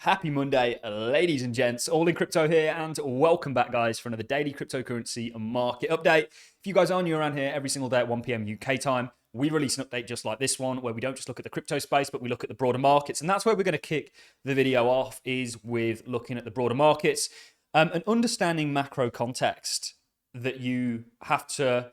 Happy Monday, ladies and gents. Allincrypto here, and welcome back, guys, for another daily cryptocurrency market update. If you guys are new around here every single day at 1 p.m. UK time, we release an update just like this one, where we don't just look at the crypto space, but we look at the broader markets. And that's where we're going to kick the video off, is with looking at the broader markets and understanding macro context that you have to.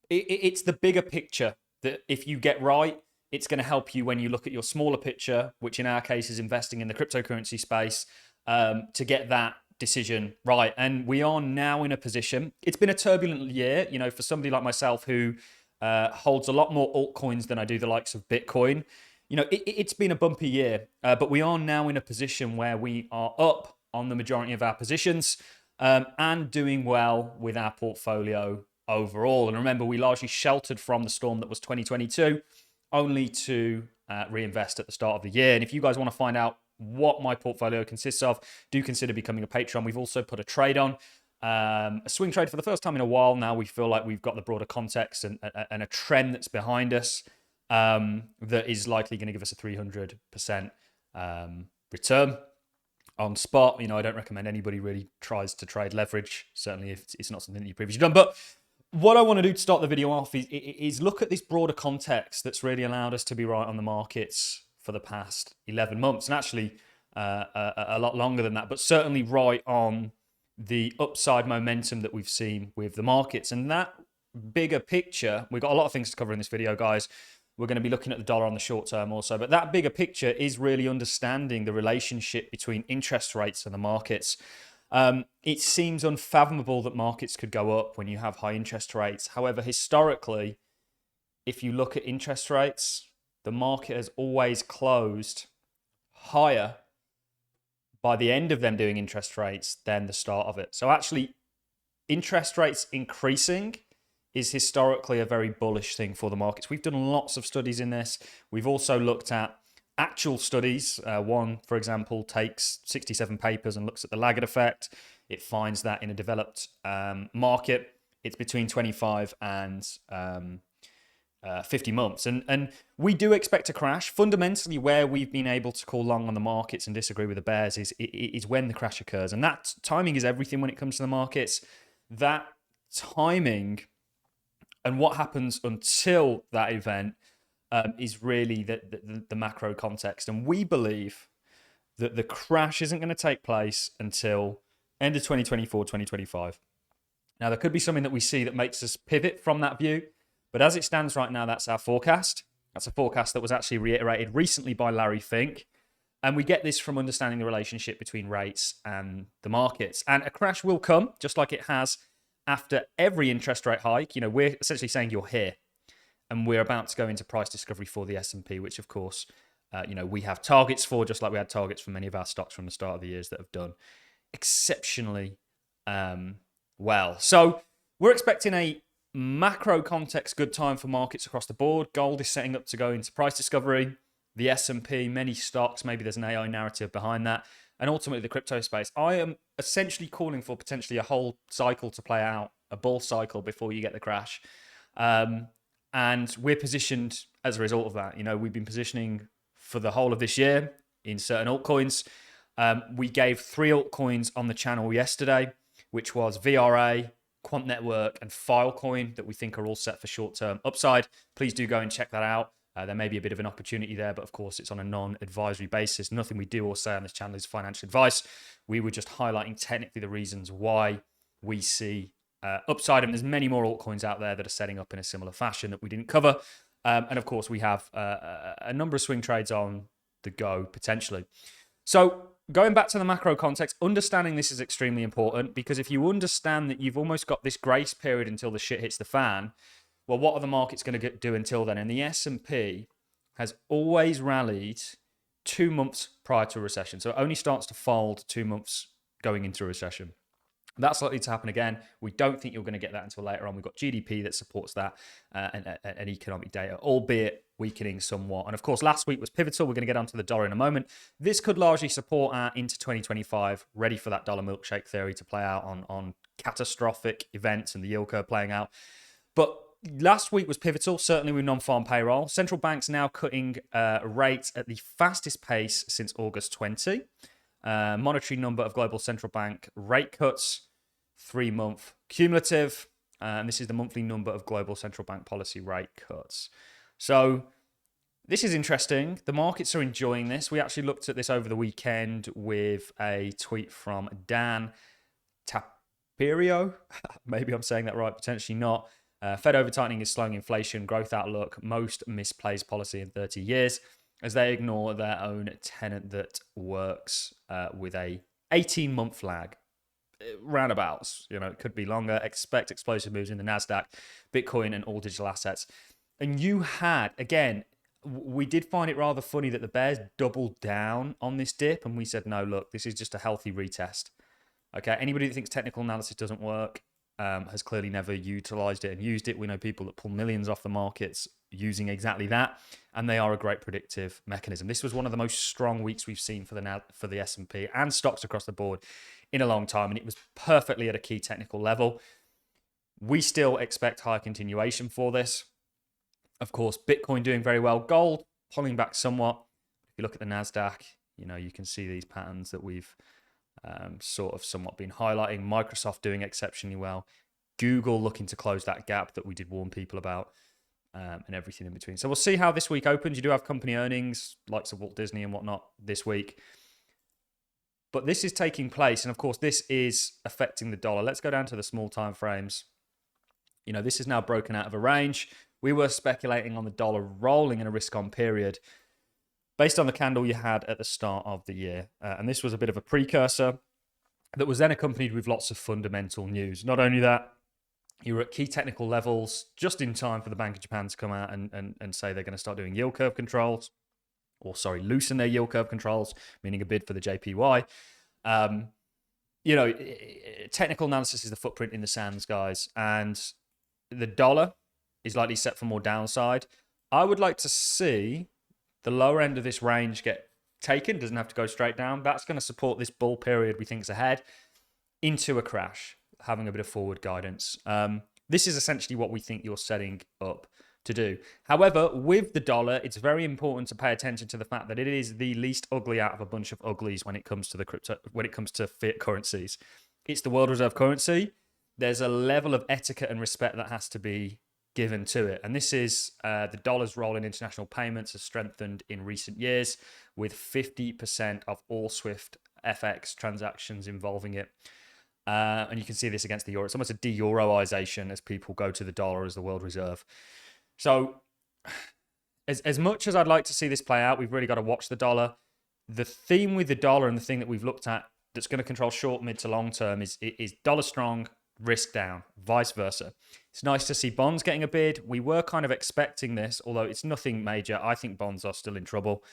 It's the bigger picture that if you get right, it's going to help you when you look at your smaller picture, which in our case is investing in the cryptocurrency space, to get that decision right. And we are now in a position. It's been a turbulent year, for somebody like myself who holds a lot more altcoins than I do the likes of Bitcoin. It's been a bumpy year, but we are now in a position where we are up on the majority of our positions and doing well with our portfolio overall. And remember, we largely sheltered from the storm that was 2022. Only to reinvest at the start of the year. And if you guys want to find out what my portfolio consists of, do consider becoming a patron. We've also put a trade on, a swing trade for the first time in a while now. We feel like we've got the broader context and a trend that's behind us that is likely going to give us a 300% return on spot. I don't recommend anybody really tries to trade leverage, certainly if it's not something that you've previously done. But what I want to do to start the video off is look at this broader context that's really allowed us to be right on the markets for the past 11 months, and actually a lot longer than that, but certainly right on the upside momentum that we've seen with the markets. And that bigger picture, we've got a lot of things to cover in this video, guys. We're going to be looking at the dollar on the short term also, but that bigger picture is really understanding the relationship between interest rates and the markets. It seems unfathomable that markets could go up when you have high interest rates. However, historically, if you look at interest rates, the market has always closed higher by the end of them doing interest rates than the start of it. So actually, interest rates increasing is historically a very bullish thing for the markets. We've done lots of studies in this. We've also looked at actual studies. One, for example, takes 67 papers and looks at the laggard effect. It finds that in a developed market, it's between 25 and 50 months. And we do expect a crash. Fundamentally, where we've been able to call long on the markets and disagree with the bears is when the crash occurs. And that timing is everything when it comes to the markets. That timing and what happens until that event is really the macro context. And we believe that the crash isn't going to take place until end of 2024, 2025. Now, there could be something that we see that makes us pivot from that view. But as it stands right now, that's our forecast. That's a forecast that was actually reiterated recently by Larry Fink. And we get this from understanding the relationship between rates and the markets. And a crash will come, just like it has after every interest rate hike. We're essentially saying you're here. And we're about to go into price discovery for the S&P, which, of course, we have targets for, just like we had targets for many of our stocks from the start of the years that have done exceptionally well. So we're expecting a macro context good time for markets across the board. Gold is setting up to go into price discovery. The S&P, many stocks, maybe there's an AI narrative behind that. And ultimately, the crypto space. I am essentially calling for potentially a whole cycle to play out, a bull cycle before you get the crash. And we're positioned as a result of that. We've been positioning for the whole of this year in certain altcoins. We gave 3 altcoins on the channel yesterday, which was VRA, Quant Network, and Filecoin, that we think are all set for short-term upside. Please do go and check that out. There may be a bit of an opportunity there, but of course, it's on a non-advisory basis. Nothing we do or say on this channel is financial advice. We were just highlighting technically the reasons why we see upside, and there's many more altcoins out there that are setting up in a similar fashion that we didn't cover. And of course, we have a number of swing trades on the go potentially. So going back to the macro context, understanding this is extremely important, because if you understand that you've almost got this grace period until the shit hits the fan, well, what are the markets going to do until then? And the S&P has always rallied 2 months prior to a recession. So it only starts to fold 2 months going into a recession. That's likely to happen again. We don't think you're going to get that until later on. We've got GDP that supports that and economic data, albeit weakening somewhat. And of course, last week was pivotal. We're going to get onto the dollar in a moment. This could largely support our into 2025, ready for that dollar milkshake theory to play out on catastrophic events and the yield curve playing out. But last week was pivotal, certainly with non-farm payroll. Central banks now cutting rates at the fastest pace since August 20. monetary number of global central bank rate cuts, 3-month cumulative. And this is the monthly number of global central bank policy rate cuts. So this is interesting. The markets are enjoying this. We actually looked at this over the weekend with a tweet from Dan Taperio. Maybe I'm saying that right, potentially not. Fed over tightening is slowing inflation, growth outlook, most misplaced policy in 30 years, as they ignore their own tenet that works with a 18-month lag. Roundabouts, it could be longer. Expect explosive moves in the NASDAQ, Bitcoin, and all digital assets. And you had, again, we did find it rather funny that the bears doubled down on this dip, and we said, no, look, this is just a healthy retest. Okay, anybody that thinks technical analysis doesn't work has clearly never utilized it and used it. We know people that pull millions off the markets using exactly that, and they are a great predictive mechanism. This was one of the most strong weeks we've seen for the S&P and stocks across the board in a long time, and it was perfectly at a key technical level. We still expect high continuation for this. Of course, Bitcoin doing very well, gold pulling back somewhat. If you look at the NASDAQ, you can see these patterns that we've sort of somewhat been highlighting. Microsoft doing exceptionally well, Google looking to close that gap that we did warn people about, and everything in between. So we'll see how this week opens. You do have company earnings, likes of Walt Disney and whatnot, this week. But this is taking place, and of course, this is affecting the dollar. Let's go down to the small time frames. This is now broken out of a range. We were speculating on the dollar rolling in a risk-on period based on the candle you had at the start of the year. And this was a bit of a precursor that was then accompanied with lots of fundamental news. Not only that, you were at key technical levels just in time for the Bank of Japan to come out and say they're going to start doing yield curve controls. Loosen their yield curve controls, meaning a bid for the JPY. Technical analysis is the footprint in the sands, guys. And the dollar is likely set for more downside. I would like to see the lower end of this range get taken. Doesn't have to go straight down. That's going to support this bull period we think is ahead into a crash, having a bit of forward guidance. This is essentially what we think you're setting up to do. However, with the dollar, it's very important to pay attention to the fact that it is the least ugly out of a bunch of uglies when it comes to fiat currencies. It's the world reserve currency. There's a level of etiquette and respect that has to be given to it. And this is the dollar's role in international payments has strengthened in recent years, with 50% of all SWIFT FX transactions involving it. And you can see this against the euro. It's almost a de-euroization as people go to the dollar as the world reserve. So as much as I'd like to see this play out, we've really got to watch the dollar. The theme with the dollar and the thing that we've looked at that's going to control short, mid to long term is dollar strong, risk down, vice versa. It's nice to see bonds getting a bid. We were kind of expecting this, although it's nothing major. I think bonds are still in trouble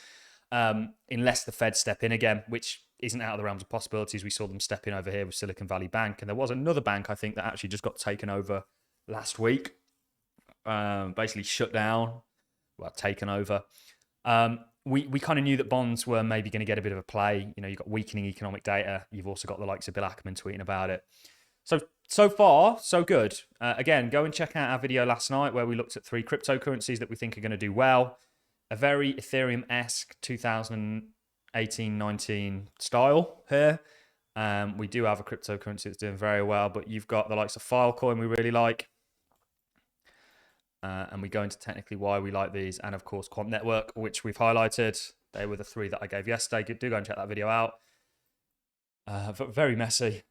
unless the Fed step in again, which isn't out of the realms of possibilities. We saw them step in over here with Silicon Valley Bank, and there was another bank, I think, that actually just got taken over last week. Basically shut down, taken over. We kind of knew that bonds were maybe going to get a bit of a play. You've got weakening economic data. You've also got the likes of Bill Ackman tweeting about it. So far, so good. Again, go and check out our video last night where we looked at 3 cryptocurrencies that we think are going to do well. A very Ethereum-esque 2018-19 style here. We do have a cryptocurrency that's doing very well, but you've got the likes of Filecoin we really like. And we go into technically why we like these. And of course, Quant Network, which we've highlighted. They were the 3 that I gave yesterday. Do go and check that video out. Very messy.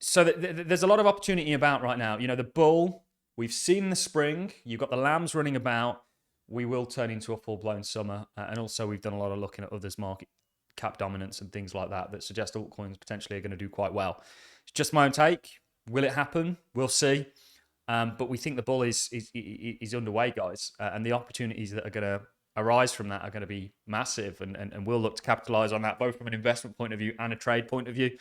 So there's a lot of opportunity about right now. The bull, we've seen the spring. You've got the lambs running about. We will turn into a full-blown summer. And also we've done a lot of looking at others' market cap dominance and things like that suggest altcoins potentially are going to do quite well. It's just my own take. Will it happen? We'll see. But we think the bull is underway, guys. And the opportunities that are going to arise from that are going to be massive. And we'll look to capitalize on that, both from an investment point of view and a trade point of view.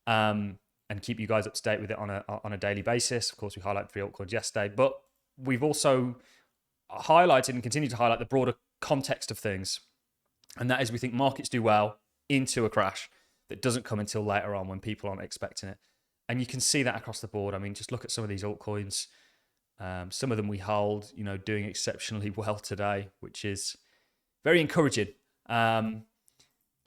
And keep you guys up to date with it on a daily basis. Of course, we highlighted 3 altcoins yesterday, but we've also highlighted and continue to highlight the broader context of things. And that is, we think markets do well into a crash that doesn't come until later on when people aren't expecting it. And you can see that across the board. I mean, just look at some of these altcoins. Some of them we hold, doing exceptionally well today, which is very encouraging.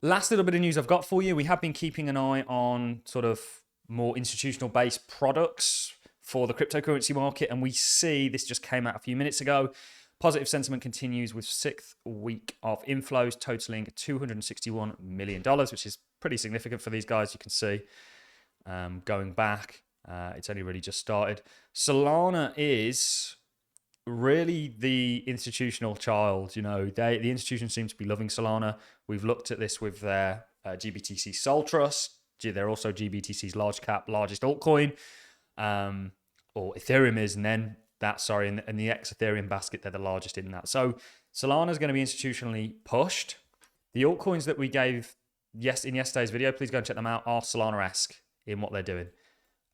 Last little bit of news I've got for you. We have been keeping an eye on sort of more institutional based products for the cryptocurrency market. And we see this just came out a few minutes ago. Positive sentiment continues with 6th week of inflows totaling $261 million, which is pretty significant for these guys. You can see going back, it's only really just started. Solana is really the institutional child. You know, the institution seems to be loving Solana. We've looked at this with their GBTC Sol Trust. They're also GBTC's largest altcoin, or Ethereum is, and then that, sorry, and the Ethereum basket, they're the largest in that. So Solana is going to be institutionally pushed. The altcoins that we gave in yesterday's video, please go and check them out, are Solana-esque in what they're doing.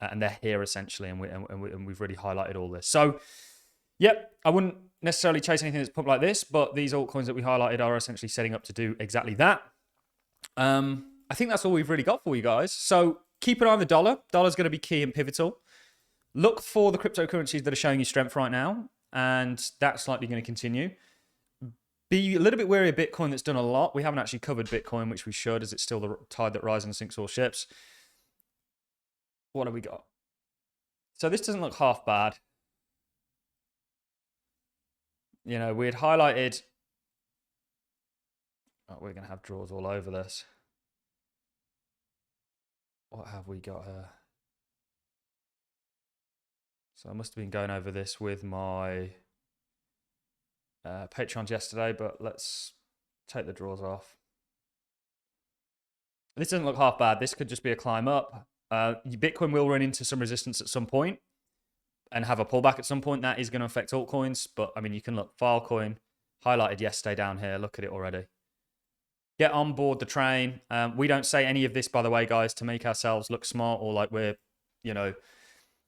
And they're here essentially, and we've really highlighted all this. So, yep, I wouldn't necessarily chase anything that's pumped like this, but these altcoins that we highlighted are essentially setting up to do exactly that. I think that's all we've really got for you guys. So keep an eye on the dollar. Dollar's going to be key and pivotal. Look for the cryptocurrencies that are showing you strength right now, and that's likely going to continue. Be a little bit wary of Bitcoin, that's done a lot. We haven't actually covered Bitcoin, which we should, as it's still the tide that rises and sinks all ships. What have we got? So this doesn't look half bad. You know, we had highlighted... Oh, we're going to have draws all over this. What have we got here? So I must have been going over this with my Patrons yesterday, but let's take the draws off. This doesn't look half bad. This could just be a climb up. Bitcoin will run into some resistance at some point and have a pullback at some point. That is going to affect altcoins, but I mean, you can look. Filecoin, highlighted yesterday down here. Look at it already. Get on board the train. We don't say any of this, by the way, guys, to make ourselves look smart or like we're, you know,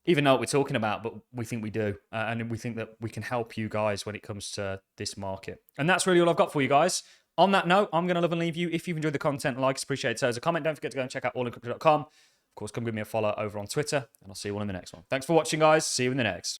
even know what we're talking about, but we think we do. And we think that we can help you guys when it comes to this market. And that's really all I've got for you guys. On that note, I'm going to love and leave you. If you've enjoyed the content, like, appreciate it. So as a comment, don't forget to go and check out allincrypto.com. Of course, come give me a follow over on Twitter, and I'll see you all in the next one. Thanks for watching, guys. See you in the next.